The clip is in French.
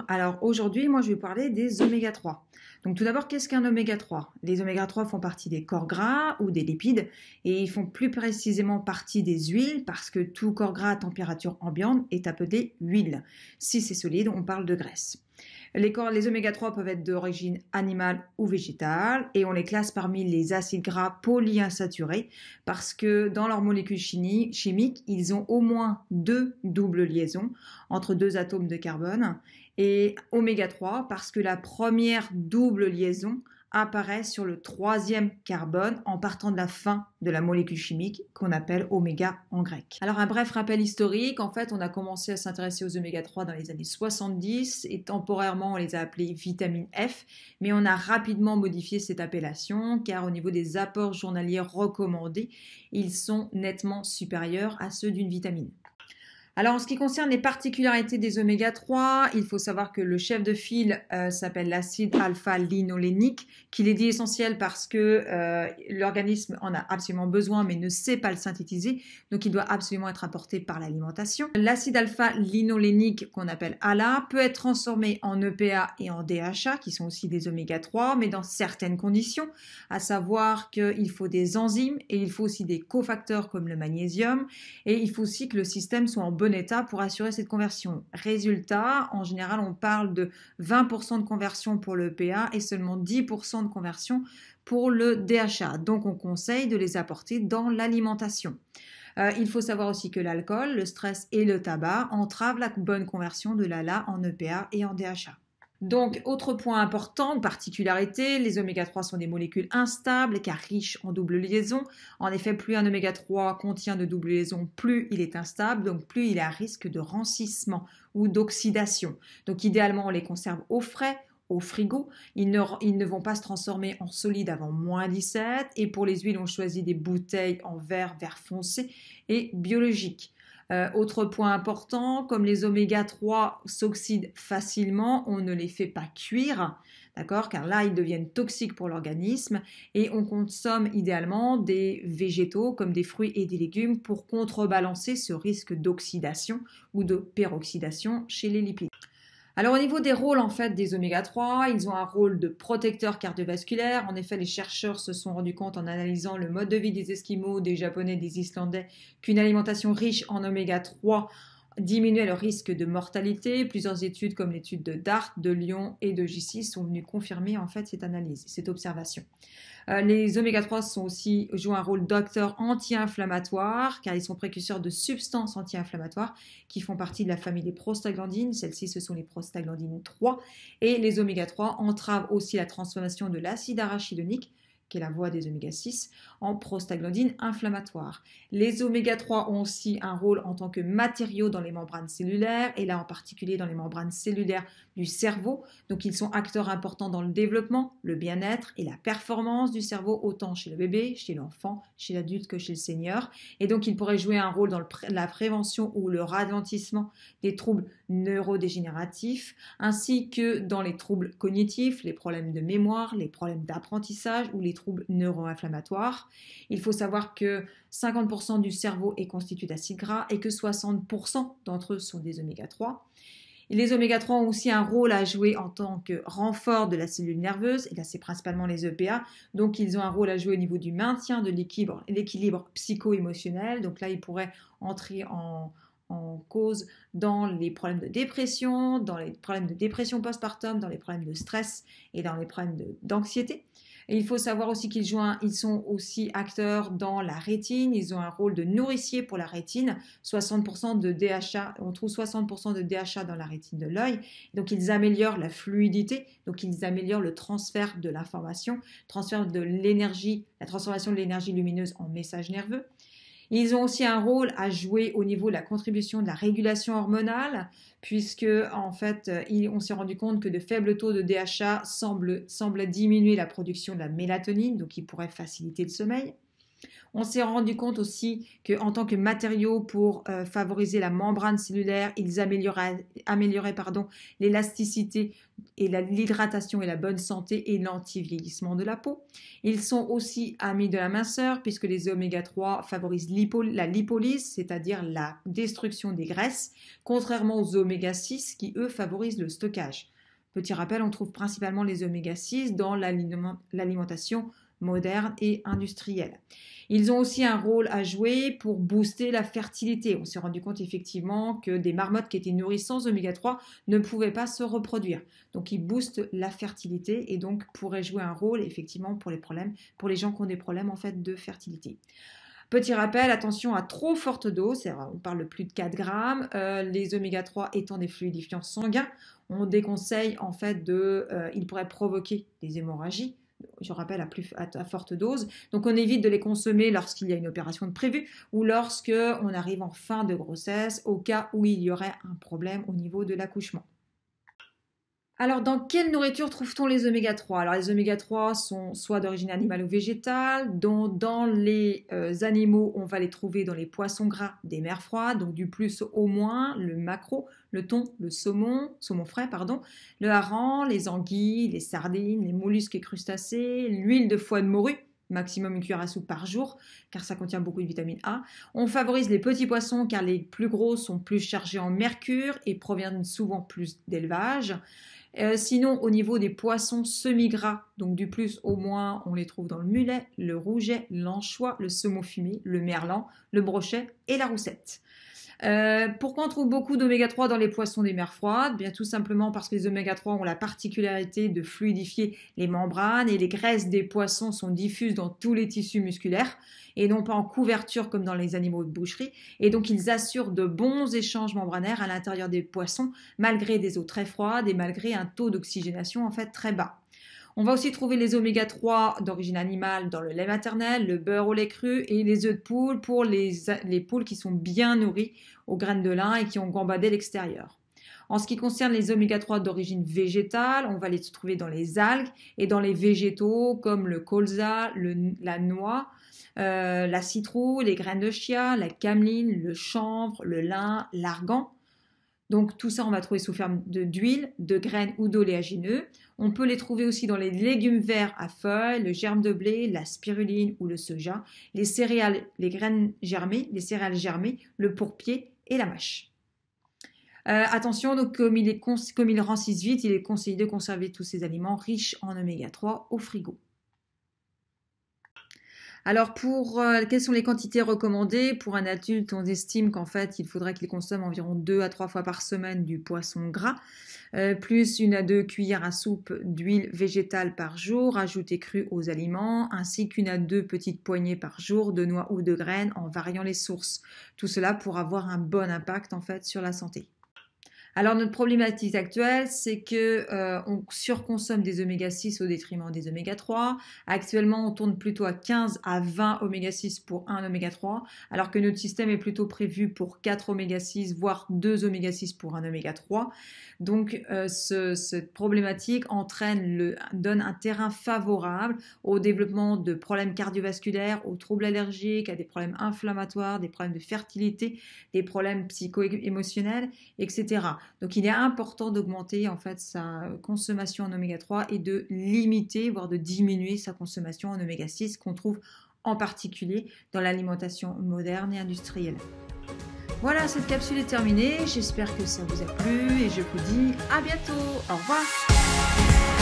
Bonjour, alors aujourd'hui moi je vais parler des oméga 3. Donc tout d'abord, qu'est-ce qu'un oméga 3? Les oméga 3 font partie des corps gras ou des lipides et ils font plus précisément partie des huiles parce que tout corps gras à température ambiante est appelé huile. Si c'est solide, on parle de graisse. Les oméga 3 peuvent être d'origine animale ou végétale et on les classe parmi les acides gras polyinsaturés parce que dans leur molécule chimique, ils ont au moins deux doubles liaisons entre deux atomes de carbone et oméga 3 parce que la première double liaison apparaît sur le troisième carbone en partant de la fin de la molécule chimique qu'on appelle oméga en grec. Alors un bref rappel historique, en fait on a commencé à s'intéresser aux oméga 3 dans les années 70 et temporairement on les a appelés vitamine F, mais on a rapidement modifié cette appellation car au niveau des apports journaliers recommandés, ils sont nettement supérieurs à ceux d'une vitamine. Alors, en ce qui concerne les particularités des oméga 3, il faut savoir que le chef de file s'appelle l'acide alpha-linolénique, qu'il est dit essentiel parce que l'organisme en a absolument besoin mais ne sait pas le synthétiser, donc il doit absolument être apporté par l'alimentation. L'acide alpha-linolénique, qu'on appelle ALA, peut être transformé en EPA et en DHA, qui sont aussi des oméga 3, mais dans certaines conditions, à savoir qu'il faut des enzymes et il faut aussi des cofacteurs comme le magnésium, et il faut aussi que le système soit en bon état pour assurer cette conversion. Résultat, en général, on parle de 20% de conversion pour le EPA et seulement 10% de conversion pour le DHA. Donc, on conseille de les apporter dans l'alimentation. Il faut savoir aussi que l'alcool, le stress et le tabac entravent la bonne conversion de l'ALA en EPA et en DHA. Donc, autre point important, particularité, les oméga 3 sont des molécules instables car riches en double liaison. En effet, plus un oméga 3 contient de double liaison, plus il est instable, donc plus il est à risque de rancissement ou d'oxydation. Donc, idéalement, on les conserve au frais, au frigo. Ils ne vont pas se transformer en solide avant -17. Et pour les huiles, on choisit des bouteilles en verre foncé et biologique. Autre point important, comme les oméga 3 s'oxydent facilement, on ne les fait pas cuire, d'accord, car là ils deviennent toxiques pour l'organisme et on consomme idéalement des végétaux comme des fruits et des légumes pour contrebalancer ce risque d'oxydation ou de peroxydation chez les lipides. Alors au niveau des rôles en fait des oméga 3, ils ont un rôle de protecteur cardiovasculaire. En effet, les chercheurs se sont rendus compte en analysant le mode de vie des Esquimaux, des Japonais, des Islandais qu'une alimentation riche en oméga 3 diminuer le risque de mortalité. Plusieurs études comme l'étude de Dart, de Lyon et de J6 sont venues confirmer en fait cette analyse, cette observation. Les oméga 3 jouent un rôle d'acteur anti-inflammatoire car ils sont précurseurs de substances anti-inflammatoires qui font partie de la famille des prostaglandines. Celles-ci, ce sont les prostaglandines 3 et les oméga 3 entravent aussi la transformation de l'acide arachidonique qui est la voie des oméga 6, en prostaglandine inflammatoire. Les oméga 3 ont aussi un rôle en tant que matériaux dans les membranes cellulaires, et là en particulier dans les membranes cellulaires du cerveau. Donc ils sont acteurs importants dans le développement, le bien-être et la performance du cerveau, autant chez le bébé, chez l'enfant, chez l'adulte que chez le senior. Et donc ils pourraient jouer un rôle dans la prévention ou le ralentissement des troubles neurodégénératifs, ainsi que dans les troubles cognitifs, les problèmes de mémoire, les problèmes d'apprentissage ou les troubles neuro-inflammatoires. Il faut savoir que 50% du cerveau est constitué d'acides gras et que 60% d'entre eux sont des oméga 3. Et les oméga 3 ont aussi un rôle à jouer en tant que renfort de la cellule nerveuse, et là c'est principalement les EPA, donc ils ont un rôle à jouer au niveau du maintien de l'équilibre psycho-émotionnel, donc là ils pourraient entrer en cause dans les problèmes de dépression, dans les problèmes de dépression postpartum, dans les problèmes de stress et dans les problèmes d'anxiété. Et il faut savoir aussi qu'ils sont aussi acteurs dans la rétine, ils ont un rôle de nourricier pour la rétine, 60% de DHA, on trouve 60% de DHA dans la rétine de l'œil, donc ils améliorent la fluidité, donc ils améliorent le transfert de l'information, transfert de l'énergie, la transformation de l'énergie lumineuse en message nerveux. Ils ont aussi un rôle à jouer au niveau de la contribution de la régulation hormonale, puisque en fait, on s'est rendu compte que de faibles taux de DHA semblent diminuer la production de la mélatonine, donc qui pourrait faciliter le sommeil. On s'est rendu compte aussi qu'en tant que matériaux pour favoriser la membrane cellulaire, ils amélioraient l'élasticité et l'hydratation et la bonne santé et l'anti-vieillissement de la peau. Ils sont aussi amis de la minceur puisque les oméga 3 favorisent la lipolyse, c'est-à-dire la destruction des graisses, contrairement aux oméga 6 qui, eux, favorisent le stockage. Petit rappel, on trouve principalement les oméga 6 dans l'alimentation moderne et industrielle. Ils ont aussi un rôle à jouer pour booster la fertilité. On s'est rendu compte effectivement que des marmottes qui étaient nourries sans oméga 3 ne pouvaient pas se reproduire. Donc ils boostent la fertilité et donc pourraient jouer un rôle effectivement pour les gens qui ont des problèmes en fait de fertilité. Petit rappel, attention à trop forte dose, on parle de plus de 4 grammes, les oméga 3 étant des fluidifiants sanguins, on déconseille en fait ils pourraient provoquer des hémorragies. Je rappelle à forte dose. Donc on évite de les consommer lorsqu'il y a une opération de prévue ou lorsque on arrive en fin de grossesse au cas où il y aurait un problème au niveau de l'accouchement. Alors, dans quelle nourriture trouve-t-on les oméga 3? Alors, les oméga 3 sont soit d'origine animale ou végétale. Dans les animaux, on va les trouver dans les poissons gras des mers froides, donc du plus au moins, le maquereau, le thon, le saumon frais, le hareng, les anguilles, les sardines, les mollusques et crustacés, l'huile de foie de morue, maximum une cuillère à soupe par jour, car ça contient beaucoup de vitamine A. On favorise les petits poissons, car les plus gros sont plus chargés en mercure et proviennent souvent plus d'élevage. Sinon, au niveau des poissons semi-gras, donc du plus au moins, on les trouve dans le mulet, le rouget, l'anchois, le saumon fumé, le merlan, le brochet et la roussette. Pourquoi on trouve beaucoup d'oméga 3 dans les poissons des mers froides? Bien tout simplement parce que les oméga 3 ont la particularité de fluidifier les membranes et les graisses des poissons sont diffuses dans tous les tissus musculaires et non pas en couverture comme dans les animaux de boucherie. Et donc ils assurent de bons échanges membranaires à l'intérieur des poissons malgré des eaux très froides et malgré un taux d'oxygénation en fait très bas. On va aussi trouver les oméga 3 d'origine animale dans le lait maternel, le beurre au lait cru et les œufs de poule pour les poules qui sont bien nourries aux graines de lin et qui ont gambadé l'extérieur. En ce qui concerne les oméga 3 d'origine végétale, on va les trouver dans les algues et dans les végétaux comme le colza, la noix, la citrouille, les graines de chia, la cameline, le chanvre, le lin, l'argan. Donc tout ça, on va trouver sous forme d'huile, de graines ou d'oléagineux. On peut les trouver aussi dans les légumes verts à feuilles, le germe de blé, la spiruline ou le soja, les céréales, les graines germées, les céréales germées, le pourpier et la mâche. Attention, donc comme il rancisse vite, il est conseillé de conserver tous ces aliments riches en oméga 3 au frigo. Alors, quelles sont les quantités recommandées? Pour un adulte, on estime qu'en fait, il faudrait qu'il consomme environ 2 à 3 fois par semaine du poisson gras, plus 1 à 2 cuillères à soupe d'huile végétale par jour, ajoutée crue aux aliments, ainsi qu'1 à 2 petites poignées par jour de noix ou de graines en variant les sources. Tout cela pour avoir un bon impact en fait sur la santé. Alors notre problématique actuelle, c'est que on surconsomme des oméga 6 au détriment des oméga 3. Actuellement, on tourne plutôt à 15 à 20 oméga 6 pour un oméga 3, alors que notre système est plutôt prévu pour 4 oméga 6, voire 2 oméga 6 pour un oméga 3. Donc cette problématique donne un terrain favorable au développement de problèmes cardiovasculaires, aux troubles allergiques, à des problèmes inflammatoires, des problèmes de fertilité, des problèmes psycho-émotionnels, etc. Donc il est important d'augmenter en fait sa consommation en oméga 3 et de limiter, voire de diminuer sa consommation en oméga 6 qu'on trouve en particulier dans l'alimentation moderne et industrielle. Voilà, cette capsule est terminée, j'espère que ça vous a plu et je vous dis à bientôt, au revoir.